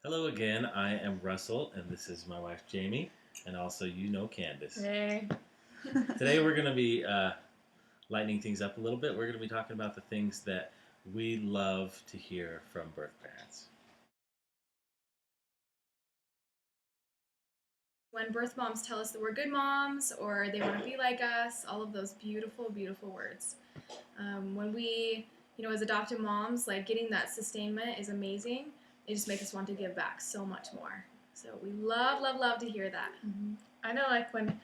Hello again. I am Russell, and this is my wife Jamie, and also Candace. Hey. Today we're going to be lightening things up a little bit. We're going to be talking about the things that we love to hear from birth parents. When birth moms tell us that we're good moms or they want to be like us, all of those beautiful, beautiful words. When we, as adopted moms, like getting that sustainment is amazing. It just makes us want to give back so much more. So we love, love, love to hear that. Mm-hmm. I know, like when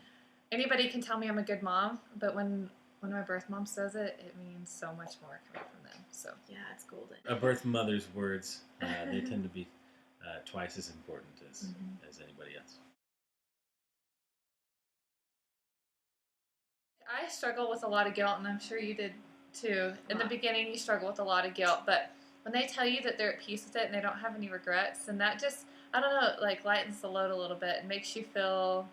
anybody can tell me I'm a good mom, but when my birth mom says it, it means so much more coming from them. So yeah, it's golden. A birth mother's words, they tend to be twice as important as anybody else. I struggle with a lot of guilt, and I'm sure you did too. In the beginning, you struggle with a lot of guilt, but when they tell you that they're at peace with it and they don't have any regrets, and that just, I don't know, like lightens the load a little bit and makes you feel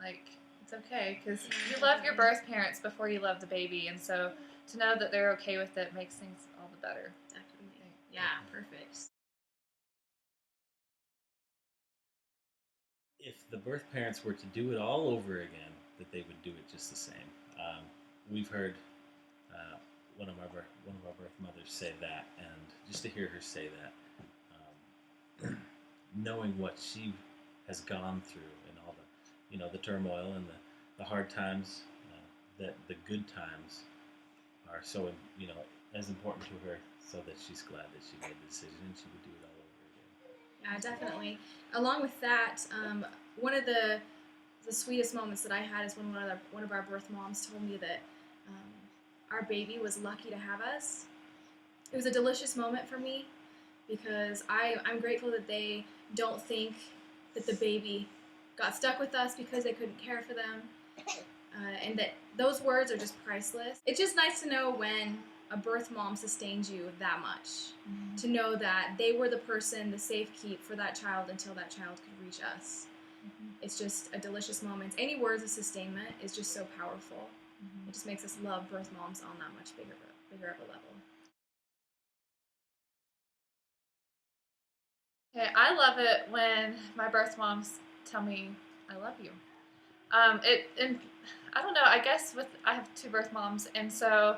like it's okay, because you love your birth parents before you love the baby, and so to know that they're okay with it makes things all the better. Definitely. Yeah, perfect. If the birth parents were to do it all over again, that they would do it just the same. We've heard one of our birth mothers say that, and just to hear her say that, knowing what she has gone through and all the turmoil and the hard times, that the good times are so as important to her, so that she's glad that she made the decision and she would do it all over again. Yeah, definitely. Along with that, one of the sweetest moments that I had is when one of our birth moms told me that our baby was lucky to have us. It was a delicious moment for me because I'm grateful that they don't think that the baby got stuck with us because they couldn't care for them, and that those words are just priceless. It's just nice to know when a birth mom sustains you that much, to know that they were the person, the safekeep for that child until that child could reach us. It's just a delicious moment. Any words of sustainment is just so powerful. It just makes us love birth moms on that much bigger of a level. Okay, I love it when my birth moms tell me I love you. And I don't know, I guess I have two birth moms, and so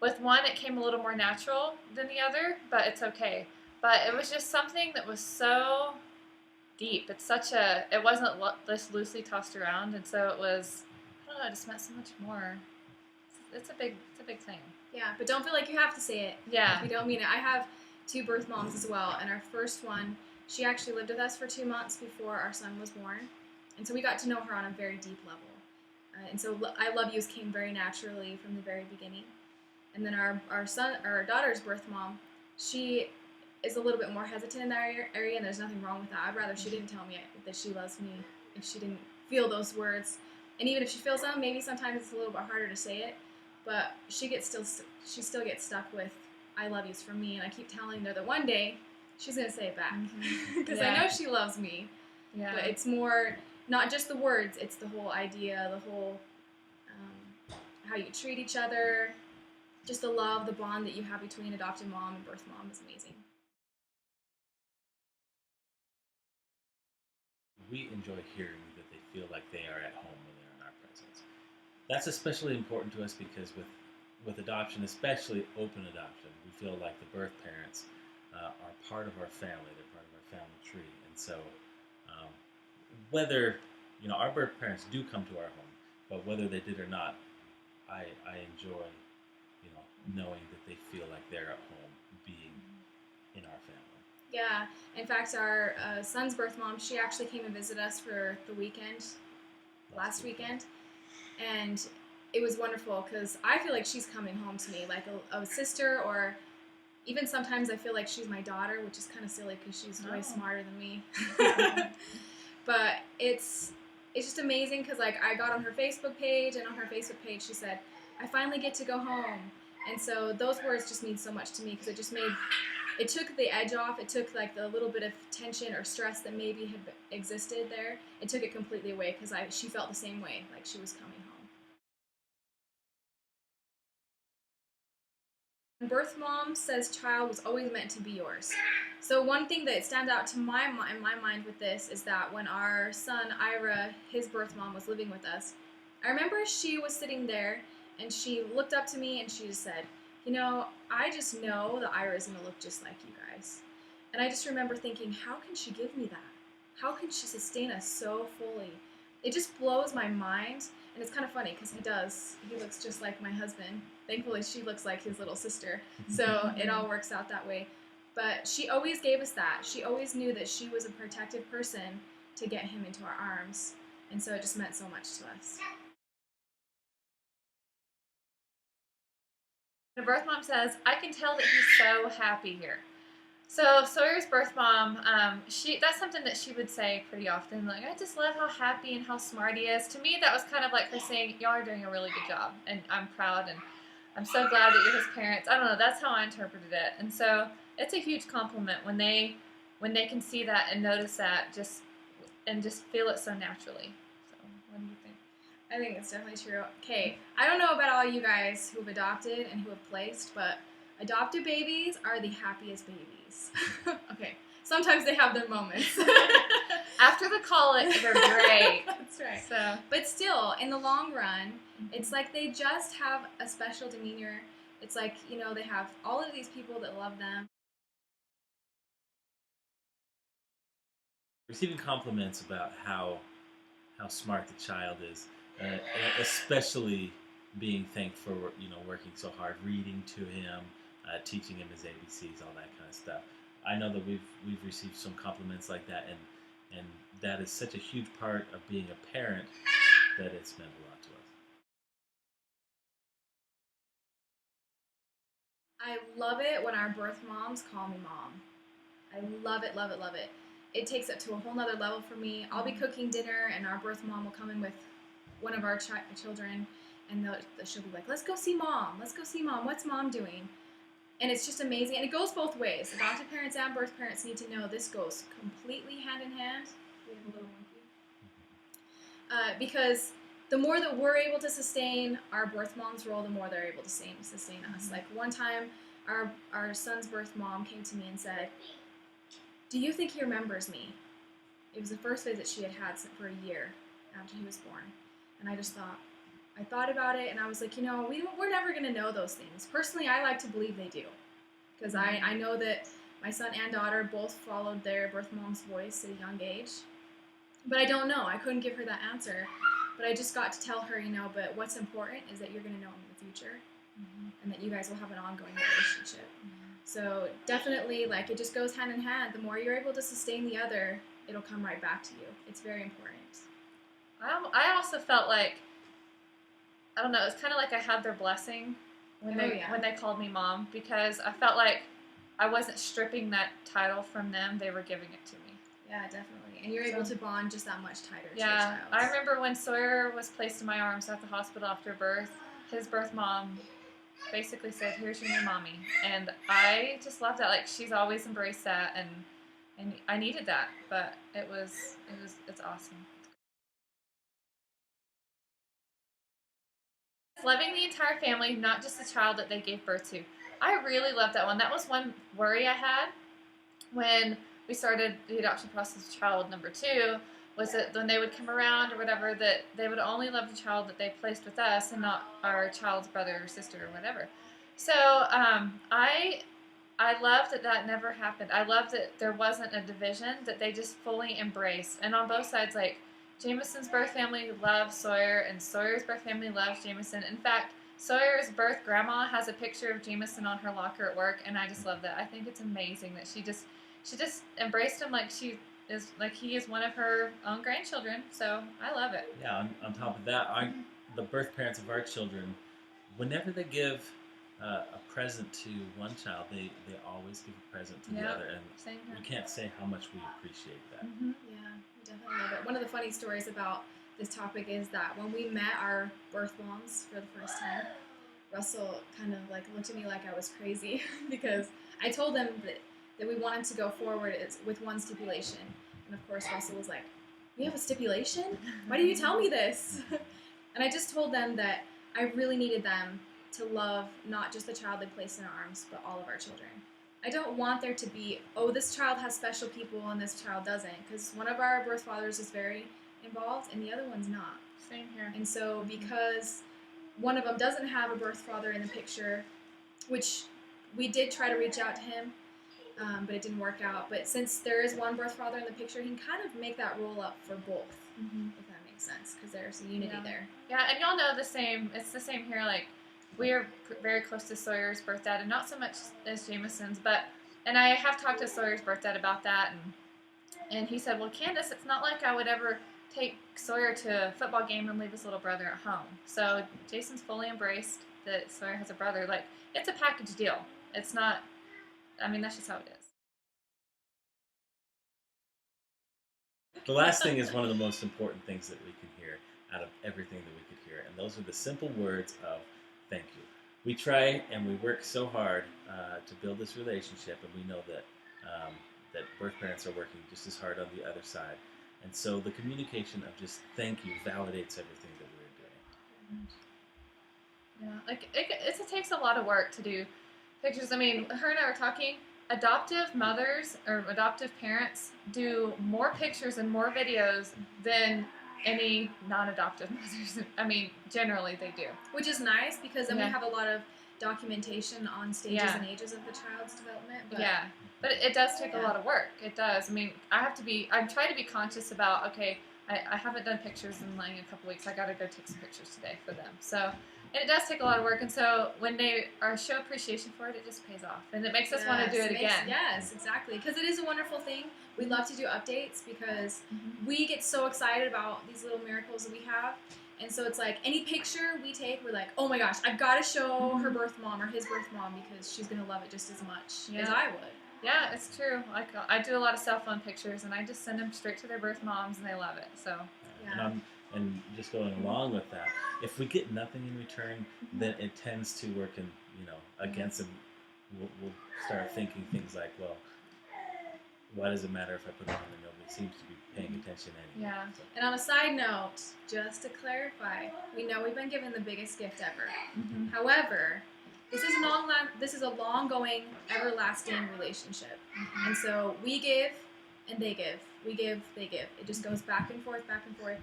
with one it came a little more natural than the other, but it's okay. But it was just something that was so deep. It wasn't just loosely tossed around, and so it was, I don't know, it just meant so much more. It's a big thing. Yeah, but don't feel like you have to say it. Yeah. If you don't mean it. I have two birth moms as well, and our first one, she actually lived with us for 2 months before our son was born, and so we got to know her on a very deep level. And so I love yous came very naturally from the very beginning. And then our daughter's birth mom, she is a little bit more hesitant in that area, and there's nothing wrong with that. I'd rather she didn't tell me that she loves me if she didn't feel those words. And even if she feels them, maybe sometimes it's a little bit harder to say it, but she still gets stuck with "I love yous" from me, and I keep telling her that one day she's gonna say it back because I know she loves me. Yeah. But it's more not just the words; it's the whole idea, the whole how you treat each other, just the love, the bond that you have between adopted mom and birth mom is amazing. We enjoy hearing that they feel like they are at home when they're in our presence. That's especially important to us because with adoption, especially open adoption, we feel like the birth parents are part of our family. They're part of our family tree. And so whether, our birth parents do come to our home, but whether they did or not, I enjoy, knowing that they feel like they're at home being in our family. Yeah. In fact, our son's birth mom, she actually came and visited us for the weekend, last weekend. And it was wonderful because I feel like she's coming home to me, like a sister, or even sometimes I feel like she's my daughter, which is kind of silly because she's way smarter than me. But it's just amazing because like I got on her Facebook page, and on her Facebook page she said, "I finally get to go home." And so those words just mean so much to me because it took the edge off. It took like the little bit of tension or stress that maybe had existed there. It took it completely away because she felt the same way, like she was coming home. Birth mom says child was always meant to be yours. So one thing that stands out to in my mind with this is that when our son Ira, his birth mom, was living with us, I remember she was sitting there and she looked up to me and she just said, you know, I just know that Ira is going to look just like you guys. And I just remember thinking, how can she give me that? How can she sustain us so fully? It just blows my mind. And it's kind of funny because he does. He looks just like my husband. Thankfully, she looks like his little sister. So it all works out that way. But she always gave us that. She always knew that she was a protective person to get him into our arms. And so it just meant so much to us. The birth mom says, I can tell that he's so happy here. So Sawyer's birth mom, that's something that she would say pretty often, like, I just love how happy and how smart he is. To me, that was kind of like her saying, y'all are doing a really good job, and I'm proud, and I'm so glad that you're his parents. I don't know, that's how I interpreted it. And so it's a huge compliment when they can see that and notice that and just feel it so naturally. So what do you think? I think it's definitely true. Okay, I don't know about all you guys who have adopted and who have placed, but adopted babies are the happiest babies. Okay, sometimes they have their moments. After the colic, they're great. That's right. So, but still, in the long run, it's like they just have a special demeanor. It's like, you know, they have all of these people that love them. Receiving compliments about how smart the child is, especially being thanked for working so hard, reading to him, teaching him his ABCs, all that kind of stuff. I know that we've received some compliments like that, and that is such a huge part of being a parent that it's meant a lot to us. I love it when our birth moms call me mom. I love it, love it, love it. It takes it to a whole nother level for me. I'll be cooking dinner, and our birth mom will come in with one of our children, and she'll be like, let's go see mom. Let's go see mom. What's mom doing? And it's just amazing. And it goes both ways. Adoptive parents and birth parents need to know this goes completely hand in hand. We have a little monkey. Because the more that we're able to sustain our birth mom's role, the more they're able to sustain us. Like one time, our son's birth mom came to me and said, do you think he remembers me? It was the first visit she had had for a year after he was born. And I thought about it, and I was like, we're never going to know those things. Personally, I like to believe they do. Because I know that my son and daughter both followed their birth mom's voice at a young age. But I don't know. I couldn't give her that answer. But I just got to tell her, but what's important is that you're going to know him in the future. And that you guys will have an ongoing relationship. So definitely, it just goes hand in hand. The more you're able to sustain the other, it'll come right back to you. It's very important. I also felt like, I don't know, it's kind of like I had their blessing when they called me mom, because I felt like I wasn't stripping that title from them. They were giving it to me. Yeah, definitely. And you're able to bond just that much tighter to your Yeah, child. I remember when Sawyer was placed in my arms at the hospital after birth, his birth mom basically said, here's your new mommy. And I just love that. She's always embraced that, and I needed that, but it's awesome. Loving the entire family, not just the child that they gave birth to. I really love that one. That was one worry I had when we started the adoption process of child number 2, was that when they would come around or whatever, that they would only love the child that they placed with us and not our child's brother or sister or whatever. So I love that never happened. I love that there wasn't a division, that they just fully embraced. And on both sides, Jameson's birth family loves Sawyer, and Sawyer's birth family loves Jameson. In fact, Sawyer's birth grandma has a picture of Jameson on her locker at work, and I just love that. I think it's amazing that she just embraced him like he is one of her own grandchildren. So I love it. Yeah. On top of that, the birth parents of our children, whenever they give a present to one child, they always give a present to the other, and we can't say how much we appreciate that. Mm-hmm. Yeah, we definitely love it. One of the funny stories about this topic is that when we met our birth moms for the first time, Russell kind of looked at me like I was crazy because I told them that we wanted to go forward with one stipulation, and of course Russell was like, "We have a stipulation? Why do you tell me this?" And I just told them that I really needed them to love not just the child they place in our arms, but all of our children. I don't want there to be, oh, this child has special people and this child doesn't, because one of our birth fathers is very involved and the other one's not. Same here. And so because one of them doesn't have a birth father in the picture, which we did try to reach out to him, but it didn't work out. But since there is one birth father in the picture, he can kind of make that role up for both, if that makes sense, because there's a unity there. Yeah, and y'all know the same. It's the same here. Like, we are very close to Sawyer's birth dad, and not so much as Jameson's, and I have talked to Sawyer's birth dad about that, and he said, well, Candace, it's not like I would ever take Sawyer to a football game and leave his little brother at home. So Jason's fully embraced that Sawyer has a brother. Like, it's a package deal. It's not, I mean, that's just how it is. The last thing is one of the most important things that we can hear out of everything that we could hear, and those are the simple words of thank you. We try and we work so hard to build this relationship, and we know that that birth parents are working just as hard on the other side. And so the communication of just thank you validates everything that we're doing. Yeah, like it takes a lot of work to do pictures. I mean, her and I were talking. Adoptive mothers or adoptive parents do more pictures and more videos than any non-adoptive mothers. I mean, generally they do. Which is nice because then we have a lot of documentation on stages and ages of the child's development. But but it does take a lot of work. It does. I mean, I'm trying to be conscious about, okay, I haven't done pictures in like a couple weeks. I got to go take some pictures today for them. So, and it does take a lot of work. And so when they show appreciation for it, it just pays off. And it makes us want to do it again. Yes, exactly. Because it is a wonderful thing. We love to do updates because we get so excited about these little miracles that we have. And so it's like any picture we take, we're like, oh my gosh, I've got to show her birth mom or his birth mom because she's going to love it just as much as I would. Yeah, it's true. Like, I do a lot of cell phone pictures, and I just send them straight to their birth moms, and they love it. So, And just going along with that, if we get nothing in return, then it tends to work in, against them. We'll start thinking things like, well, why does it matter if I put it on and nobody seems to be paying attention anyway? Yeah. So. And on a side note, just to clarify, we know we've been given the biggest gift ever. However, this is a long-going, everlasting relationship. And so we give and they give. We give, they give. It just goes back and forth, back and forth.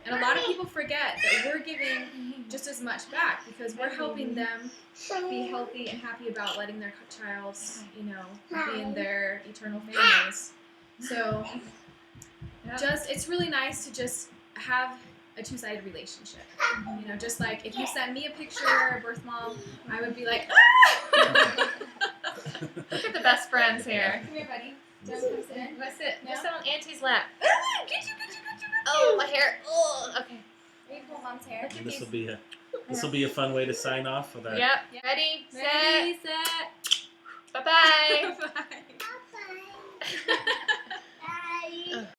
And a lot of people forget that we're giving just as much back because we're helping them be healthy and happy about letting their child, be in their eternal families. So it's really nice to just have a two-sided relationship. Just like if you sent me a picture or a birth mom, I would be like, ah! Look at the best friends here. Come here, buddy. Do you want to come sit in? Let's sit. Let's sit on Auntie's lap. Get you. Oh, my hair. Oh, okay. Will you pull mom's hair? And this will be a fun way to sign off with our. Yep. Ready, Ready, set. Bye-bye. Bye.